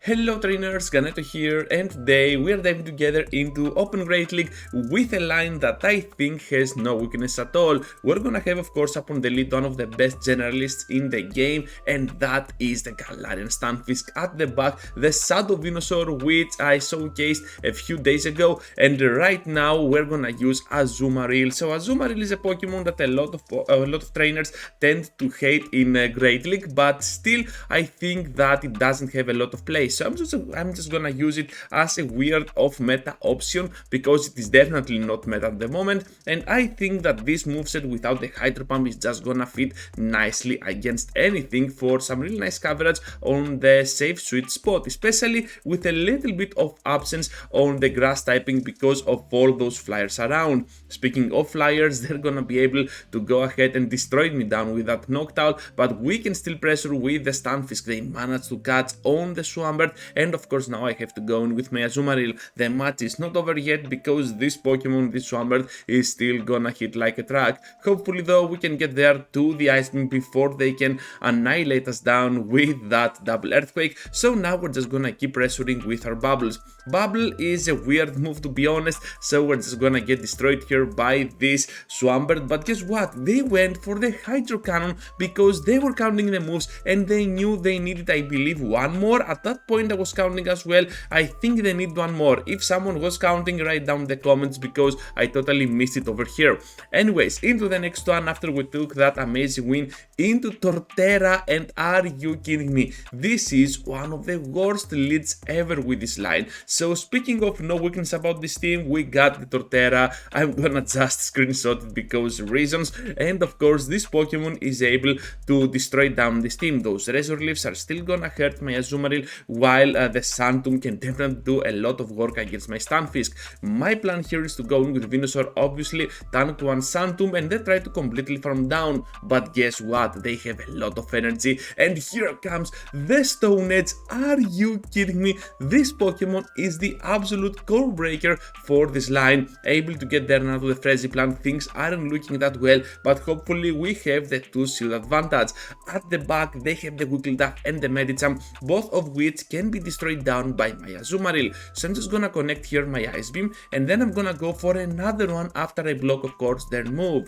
Hello trainers, Ganeto here, and today we are diving together into Open Great League with a line that I think has no weakness at all. We're gonna have, of course, upon the lead one of the best generalists in the game, and that is the Galarian Stunfisk. At the back, the Shadow Venusaur, which I showcased a few days ago, and right now we're gonna use Azumarill. So Azumarill is a Pokemon that a lot of trainers tend to hate in Great League, but still I think that it doesn't have a lot of play. So I'm just gonna use it as a weird off-meta option because it is definitely not meta at the moment, and I think that this moveset without the Hydro Pump is just gonna fit nicely against anything for some really nice coverage on the safe sweet spot, especially with a little bit of absence on the grass typing because of all those flyers around. Speaking of flyers, they're gonna be able to go ahead and destroy me down with that Noctowl, but we can still pressure with the Stunfisk. They managed to catch on the Swampert, and of course now I have to go in with my Azumarill. The match is not over yet because this Pokemon, this Swampert, is still gonna hit like a truck. Hopefully though we can get there to the Ice Beam before they can annihilate us down with that double Earthquake. So now we're just gonna keep pressuring with our Bubbles. Bubble is a weird move, to be honest, so we're just gonna get destroyed here by this Swampert, but guess what? They went for the Hydro Cannon because they were counting the moves and they knew they needed, I believe, one more. At that point I was counting as well. I think they need one more. If someone was counting, write down in the comments because I totally missed it over here. Anyways, into the next one after we took that amazing win into Torterra, and are you kidding me? This is one of the worst leads ever with this line. So speaking of no weakness about this team, we got the Torterra. I'm gonna just screenshot it because reasons, and of course this Pokemon is able to destroy down this team. Those Razor Leaves are still gonna hurt my Azumarill, while the Sandtomb can definitely do a lot of work against my Stunfisk. My plan here is to go in with Venusaur, obviously, tank one Sandtomb, and then try to completely farm down, but guess what? They have a lot of energy, and here comes the Stone Edge. Are you kidding me? This Pokemon is the absolute core breaker for this line. Able to get there now to the Frenzy Plant. Things aren't looking that well, but hopefully we have the 2-shield advantage. At the back they have the Wigglytuff and the Medicham, both of which can be destroyed down by my Azumarill. So I'm just gonna connect here my Ice Beam, and then I'm gonna go for another one after I block, of course, their move.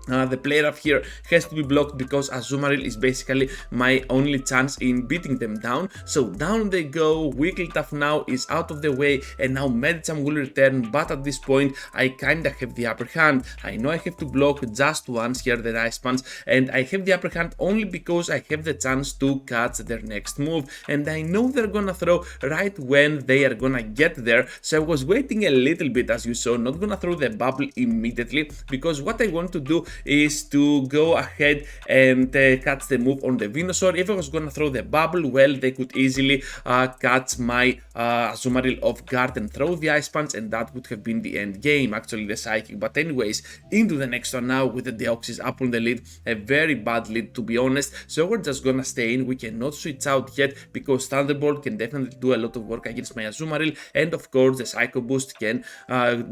The player up here has to be blocked because Azumarill is basically my only chance in beating them down. So down they go. Wigglytuff now is out of the way, and now Medicham will return, but at this point I kinda have the upper hand. I know I have to block just once here the Ice Punch, and I have the upper hand only because I have the chance to catch their next move, and I know they're gonna throw right when they are gonna get there. So I was waiting a little bit, as you saw, not gonna throw the bubble immediately because what I want to do is to go ahead and catch the move on the Venusaur. If I was gonna throw the bubble, well, they could easily catch my Azumarill off guard and throw the Ice Punch, and that would have been the end game, actually the Psychic. But anyways, into the next one now with the Deoxys up on the lead. A very bad lead, to be honest, so we're just gonna stay in. We cannot switch out yet because Thunderbolt can definitely do a lot of work against my Azumarill, and of course the Psycho Boost can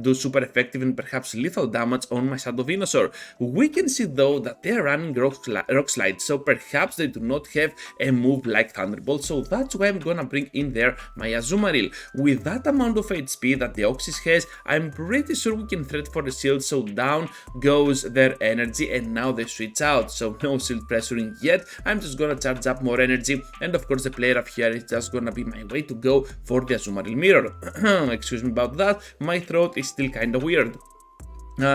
do super effective and perhaps lethal damage on my Shadow Venusaur. We can see though that they are running Rock Slide, so perhaps they do not have a move like Thunderbolt, so that's why I'm gonna bring in there my Azumarill. With that amount of HP that the Deoxys has, I'm pretty sure we can thread for the shield, so down goes their energy, and now they switch out, so no shield pressuring yet. I'm just gonna charge up more energy, and of course the player up here is just gonna be my way to go for the Azumarill Mirror. Excuse me about that, my throat is still kinda weird.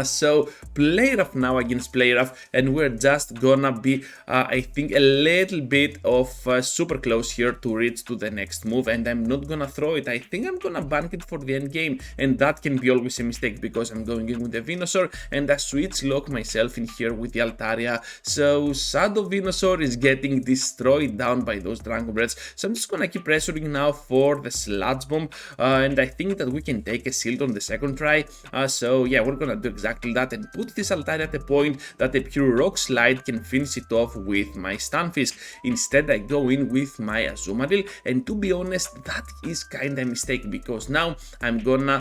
So player off now against player off, and we're just gonna be I think a little bit of super close here to reach to the next move, and I'm not gonna throw it. I think I'm gonna bank it for the end game, and that can be always a mistake because I'm going in with the Venusaur and I switch lock myself in here with the Altaria. So Shadow Venusaur is getting destroyed down by those Dragon Breaths, so I'm just gonna keep pressuring now for the Sludge Bomb, and I think that we can take a shield on the second try. So yeah, we're gonna exactly that and put this Altaria at a point that a pure Rock Slide can finish it off with my Stunfisk. Instead, I go in with my Azumarill, and to be honest, that is kinda a mistake because now I'm gonna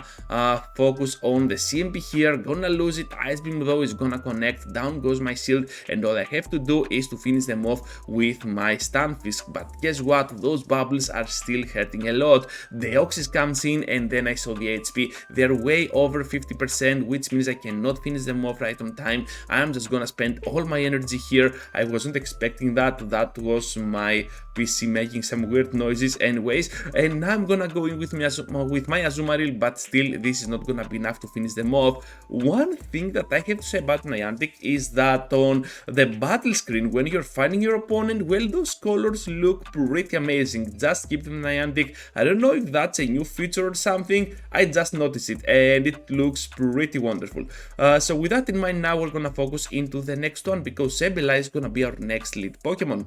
focus on the CMP here, gonna lose it. Ice Beam though is gonna connect, down goes my shield, and all I have to do is to finish them off with my Stunfisk. But guess what? Those bubbles are still hurting a lot. Deoxys comes in, and then I saw the HP. They're way over 50%, which means I cannot finish them off right on time. I'm just gonna spend all my energy here. I wasn't expecting that. That was my PC making some weird noises anyways. And now I'm gonna go in with my Azumarill, but still this is not gonna be enough to finish them off. One thing that I have to say about Niantic is that on the battle screen, when you're fighting your opponent, well, those colors look pretty amazing. Just keep them, Niantic. I don't know if that's a new feature or something. I just noticed it and it looks pretty wonderful. So with that in mind, now we're gonna focus into the next one because Sableye is gonna be our next lead Pokemon.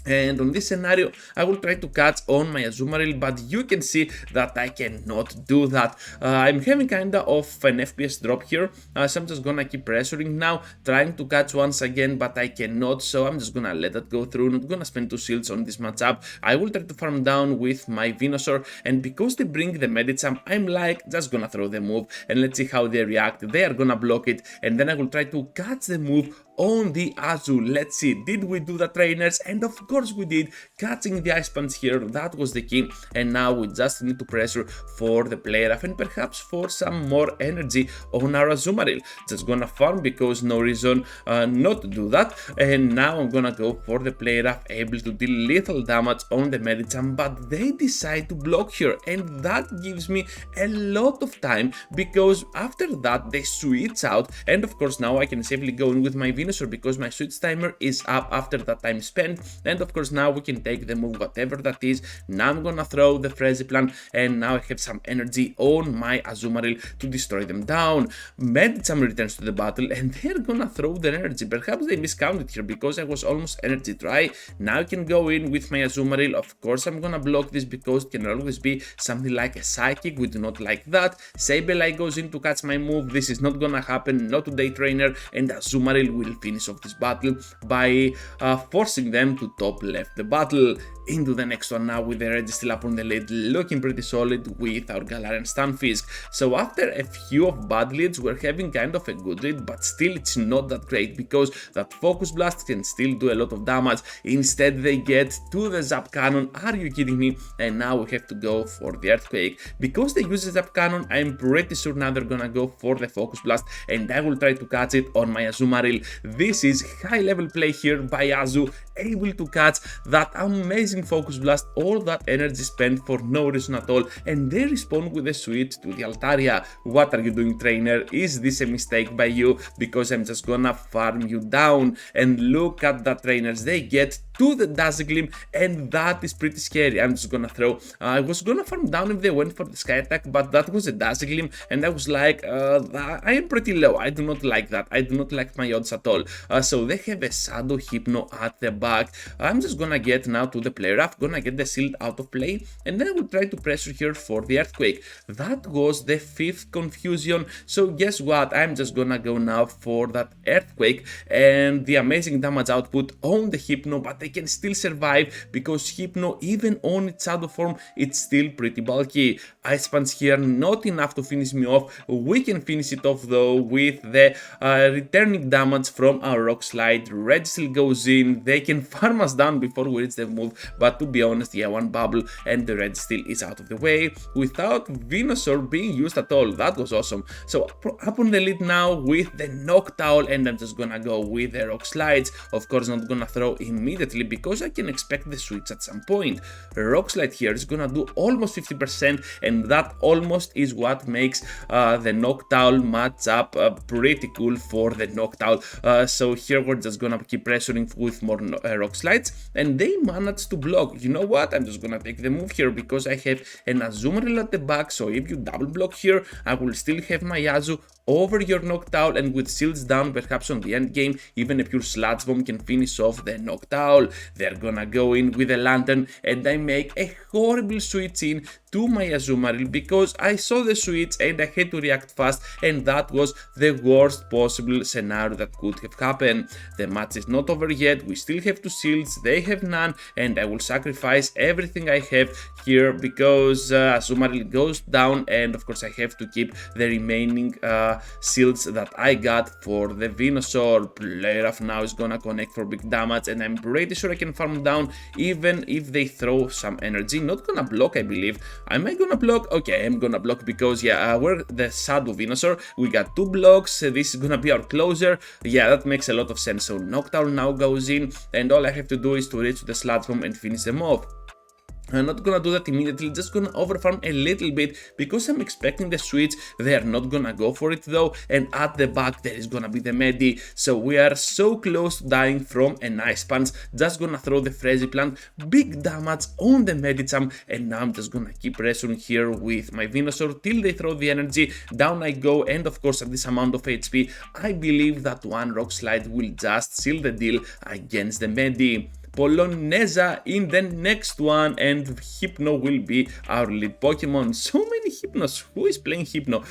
And on this scenario, I will try to catch on my Azumarill, but you can see that I cannot do that. I'm having kinda of an FPS drop here, so I'm just gonna keep pressuring now, trying to catch once again, but I cannot, so I'm just gonna let that go through. Not gonna spend 2 shields on this matchup. I will try to farm down with my Venusaur, and because they bring the Medicham, I'm like, just gonna throw the move, and let's see how they react. They are gonna block it, and then I will try to catch the move on the Azu. Let's see, did we do that, trainers? And of course we did, catching the Ice Punch here, that was the key. And now we just need to pressure for the play rough and perhaps for some more energy on our Azumarill. Just gonna farm because no reason not to do that. And now I'm gonna go for the play rough, able to deal lethal damage on the Medicham, but they decide to block here, and that gives me a lot of time because after that they switch out, and of course now I can safely go in with my Venusaur because my switch timer is up after that time spent. And of course now we can take the move, whatever that is. Now I'm gonna throw the Frenzy Plant, and now I have some energy on my Azumarill to destroy them down. Medicham returns to the battle, and they're gonna throw their energy. Perhaps they miscounted here because I was almost energy dry. Now I can go in with my Azumarill. Of course I'm gonna block this because it can always be something like a Psychic. We do not like that. Sableye goes in to catch my move. This is not gonna happen, not today, trainer, and Azumarill will finish off this battle by forcing them to top left the battle. Into the next one now with the Registeel up on the lead, looking pretty solid with our Galarian Stunfisk. So after a few of bad leads, we're having kind of a good lead, but still it's not that great because that Focus Blast can still do a lot of damage. Instead they get to the Zap Cannon. Are you kidding me? And now we have to go for the Earthquake. Because they use the Zap Cannon, I'm pretty sure now they're gonna go for the Focus Blast, and I will try to catch it on my Azumarill. This is high level play here by Azu, able to catch that amazing Focus Blast, all that energy spent for no reason at all, and they respond with a switch to the Altaria. What are you doing, trainer? Is this a mistake by you? Because I'm just gonna farm you down. And look at that, trainers, they get to the Dazzling, and that is pretty scary. I'm just gonna throw, I was gonna farm down if they went for the Sky Attack, but that was a Dazzling, and I was like, I am pretty low. I do not like that. I do not like my odds at all. So they have a Shadow Hypno at the back. I'm just gonna get now to the play rough, gonna get the shield out of play, and then I will try to pressure here for the Earthquake. That was the 5th confusion. So guess what? I'm just gonna go now for that Earthquake and the amazing damage output on the Hypno, but they can still survive because Hypno, even on its shadow form, it's still pretty bulky. Ice Punch here, not enough to finish me off. We can finish it off though with the returning damage from our Rock Slide. Registeel goes in, they can farm us down before we reach the move, but to be honest, yeah, one bubble and the Registeel is out of the way without Venusaur being used at all. That was awesome. So up on the lead now with the Noctowl, and I'm just gonna go with the Rock Slides. Of course, not gonna throw immediately because I can expect the switch at some point. Rock Slide here is gonna do almost 50%, and that almost is what makes the Noctowl matchup pretty cool for the Noctowl. So here we're just gonna keep pressuring with more Rock Slides, and they managed to block. You know what? I'm just gonna take the move here because I have an Azumarill at the back, so if you double block here, I will still have my Azu over your Noctowl, and with shields down, perhaps on the end game, even a pure Sludge Bomb can finish off the Noctowl. They're gonna go in with a Lantern, and I make a horrible switch in to my Azumarill because I saw the switch and I had to react fast, and that was the worst possible scenario that could have happened. The match is not over yet, we still have 2 shields, they have none, and I will sacrifice everything I have here because Azumarill goes down, and of course I have to keep the remaining shields that I got for the Venusaur. Player of now is gonna connect for big damage, and I'm pretty sure I can farm down even if they throw some energy. Not gonna block, I believe. Am I gonna block? Okay, I'm gonna block because yeah, we're the Shadow Venusaur. We got 2 blocks. This is gonna be our closer. Yeah, that makes a lot of sense. So Noctowl now goes in, and all I have to do is to reach the platform and finish them off. I'm not gonna do that immediately, just gonna overfarm a little bit because I'm expecting the switch. They are not gonna go for it though, and at the back there is gonna be the Medi, so we are so close to dying from an Ice Punch. Just gonna throw the Frenzy Plant, big damage on the Medicham, and now I'm just gonna keep pressuring here with my Venusaur till they throw the energy. Down I go, and of course at this amount of HP, I believe that one Rock Slide will just seal the deal against the Medi. Poloneza in the next one, and Hypno will be our lead Pokemon. So many Hypnos. Who is playing Hypno?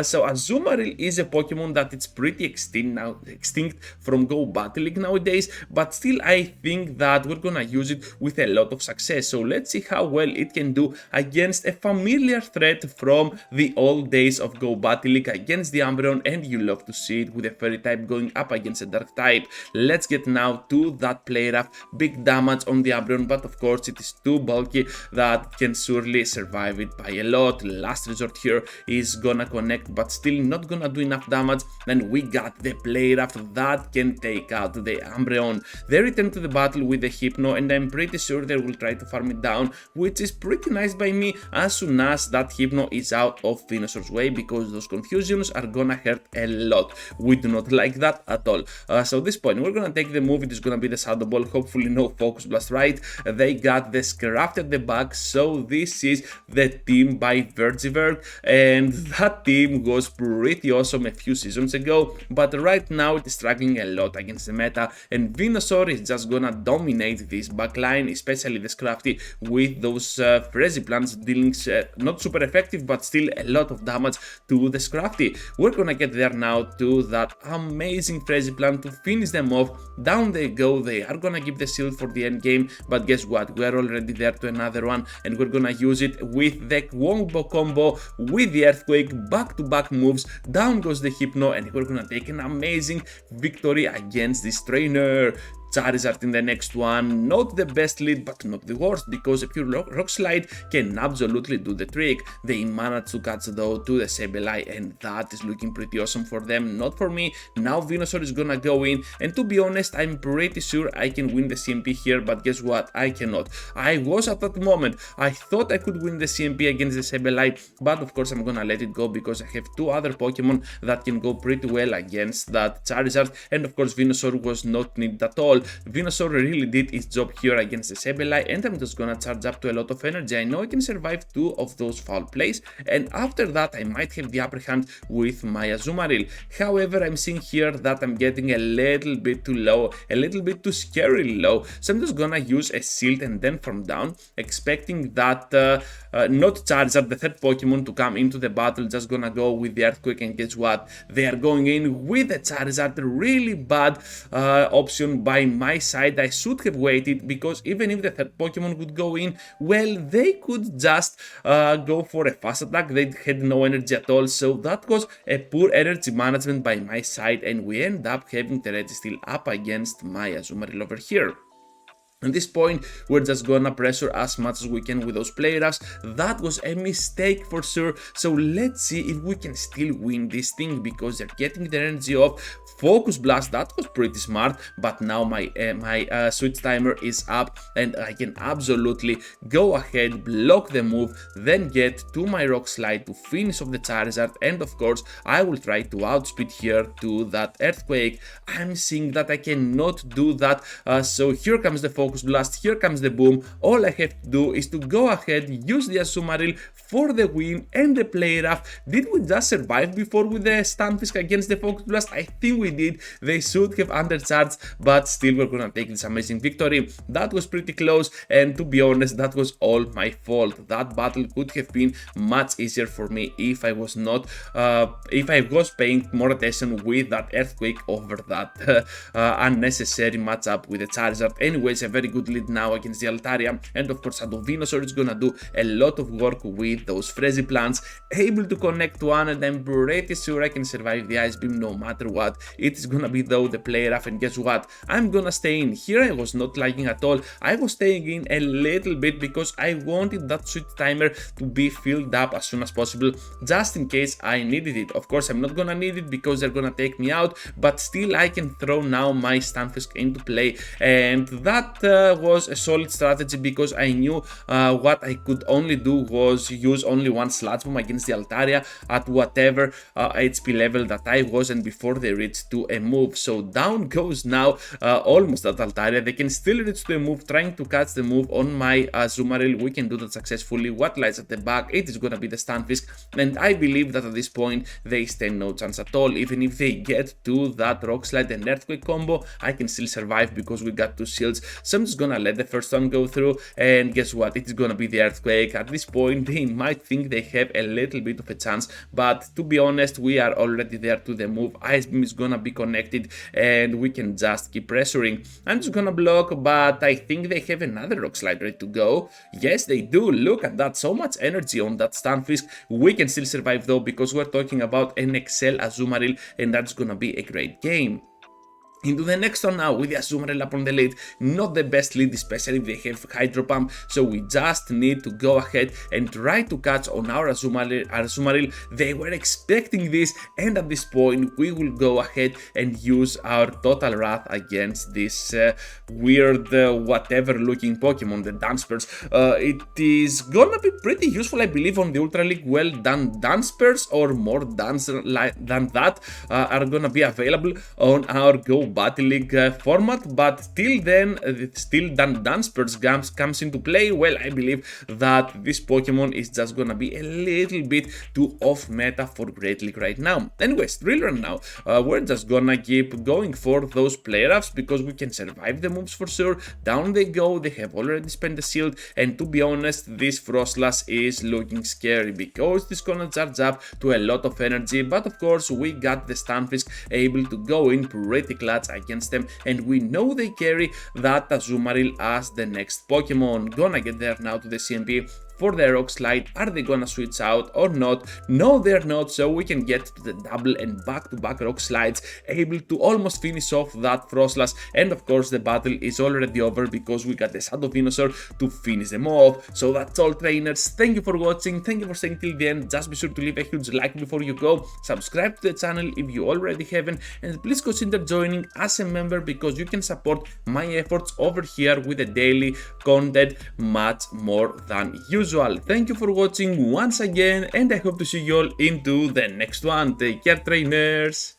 So Azumarill is a Pokemon that it's pretty extinct from Go Battle League nowadays, but still I think that we're gonna use it with a lot of success. So let's see how well it can do against a familiar threat from the old days of Go Battle League, against the Umbreon, and you love to see it with a Fairy type going up against a Dark type. Let's get now to that play rough. Big damage on the Umbreon, but of course it is too bulky that can surely survive it by a lot. Last resort here is gonna connect, but still not gonna do enough damage. Then we got the play rough that can take out the Umbreon. They return to the battle with the Hypno, and I'm pretty sure they will try to farm it down, which is pretty nice by me as soon as that Hypno is out of Venusaur's way, because those confusions are gonna hurt a lot. We do not like that at all. So at this point we're gonna take the move. It is gonna be the Shadow Ball, hopefully no Focus Blast, right? They got the Scrafty at the back, so this is the team by Vergiverg, and that team was pretty awesome a few seasons ago, but right now it is struggling a lot against the meta, and Venusaur is just gonna dominate this backline, especially the Scrafty with those Frenzy Plants dealing not super effective, but still a lot of damage to the Scrafty. We're gonna get there now to that amazing Frenzy Plant to finish them off. Down they go. They are gonna give the shield for the end game, but guess what, we're already there to another one, and we're gonna use it with the Wombo combo with the Earthquake, back-to-back moves. Down goes the Hypno, and we're gonna take an amazing victory against this trainer. Charizard in the next one, not the best lead, but not the worst, because a pure Rock Slide can absolutely do the trick. They managed to catch though to the Sableye, and that is looking pretty awesome for them, not for me. Now Venusaur is gonna go in, and to be honest, I'm pretty sure I can win the CMP here, but guess what, I cannot. I was at that moment, I thought I could win the CMP against the Sableye, but of course I'm gonna let it go because I have 2 other Pokemon that can go pretty well against that Charizard, and of course Venusaur was not needed at all. Venusaur really did its job here against the Sableye, and I'm just gonna charge up to a lot of energy. I know I can survive 2 of those foul plays, and after that I might have the upper hand with my Azumarill. However, I'm seeing here that I'm getting a little bit too low, a little bit too scary low, so I'm just gonna use a shield and then farm down, expecting that not Charizard, the third Pokemon, to come into the battle. Just gonna go with the Earthquake, and guess what, they are going in with the Charizard. Really bad option by my side. I should have waited, because even if the third Pokemon would go in, well, they could just go for a fast attack. They had no energy at all, so that was a poor energy management by my side, and we end up having the Registeel up against my Azumarill over here. At this point, we're just gonna pressure as much as we can with those play roughs. That was a mistake for sure, so let's see if we can still win this thing, because they're getting their energy off. Focus Blast, that was pretty smart, but now my switch timer is up, and I can absolutely go ahead, block the move, then get to my Rock Slide to finish off the Charizard, and of course I will try to outspeed here to that Earthquake. I'm seeing that I cannot do that, so here comes the Focus Focus Blast, here comes the boom. All I have to do is to go ahead, use the Azumarill for the win and the play rough. Did we just survive before with the Stunfisk against the Focus Blast? I think we did. They should have undercharged, but still we're gonna take this amazing victory. That was pretty close, and to be honest, that was all my fault. That battle could have been much easier for me if I was not, if I was paying more attention with that Earthquake over that unnecessary matchup with the Charizard. Anyways, a very good lead now against the Altaria, and of course Venusaur is gonna do a lot of work with those Frenzy plants, able to connect one, and I'm pretty sure I can survive the Ice Beam no matter what. It is gonna be though the play rough, and guess what? I'm gonna stay in. Here I was not lagging at all. I was staying in a little bit because I wanted that sweet timer to be filled up as soon as possible, just in case I needed it. Of course, I'm not gonna need it because they're gonna take me out, but still I can throw now my Stunfisk into play, and that was a solid strategy because I knew what I could only do was use only one Sludge Bomb against the Altaria at whatever HP level that I was, and before they reach to a move. So down goes now almost that Altaria. They can still reach to a move, trying to catch the move on my Azumarill. We can do that successfully. What lies at the back? It is gonna be the Stunfisk, and I believe that at this point they stand no chance at all. Even if they get to that Rock Slide and Earthquake combo, I can still survive because we got two shields. So I'm just gonna let the first one go through, and guess what? It is gonna be the Earthquake. At this point they might think they have a little bit of a chance, but to be honest, we are already there to the move. Ice Beam is gonna be connected, and we can just keep pressuring. I'm just gonna block, but I think they have another Rock Slide ready to go. Yes, they do. Look at that, so much energy on that Stunfisk. We can still survive though because we're talking about an Excel Azumarill, and that's gonna be a great game. Into the next one now with the Azumarill up on the lead. Not the best lead, especially if they have Hydro Pump, so we just need to go ahead and try to catch on our Azumarill. They were expecting this, and at this point we will go ahead and use our Total Wrath against this weird whatever looking Pokemon, the Dunsparce. It is gonna be pretty useful, I believe, on the Ultra League. Well done, Dunsparce, or more Duns than that are gonna be available on our Go Battle League format, but till then, still Dunsparce comes into play. Well, I believe that this Pokemon is just gonna be a little bit too off meta for Great League right now. Anyways, Drill Run now. We're just gonna keep going for those play roughs because we can survive the moves for sure. Down they go. They have already spent the shield, and to be honest, this Frostlass is looking scary because it's gonna charge up to a lot of energy. But of course, we got the Stunfisk able to go in pretty clutch against them, and we know they carry that Azumarill as the next Pokemon. Gonna get there now to the CMP for the Rock Slide. Are they gonna switch out or not? No, they're not, so we can get to the double and back-to-back Rock Slides, able to almost finish off that Frostlass, and of course the battle is already over because we got the Shadow Venusaur to finish them off. So that's all, trainers. Thank you for watching, thank you for staying till the end. Just be sure to leave a huge like before you go, subscribe to the channel if you already haven't, and please consider joining as a member because you can support my efforts over here with the daily content much more than usual. Thank you for watching once again, and I hope to see you all into the next one. Take care, trainers.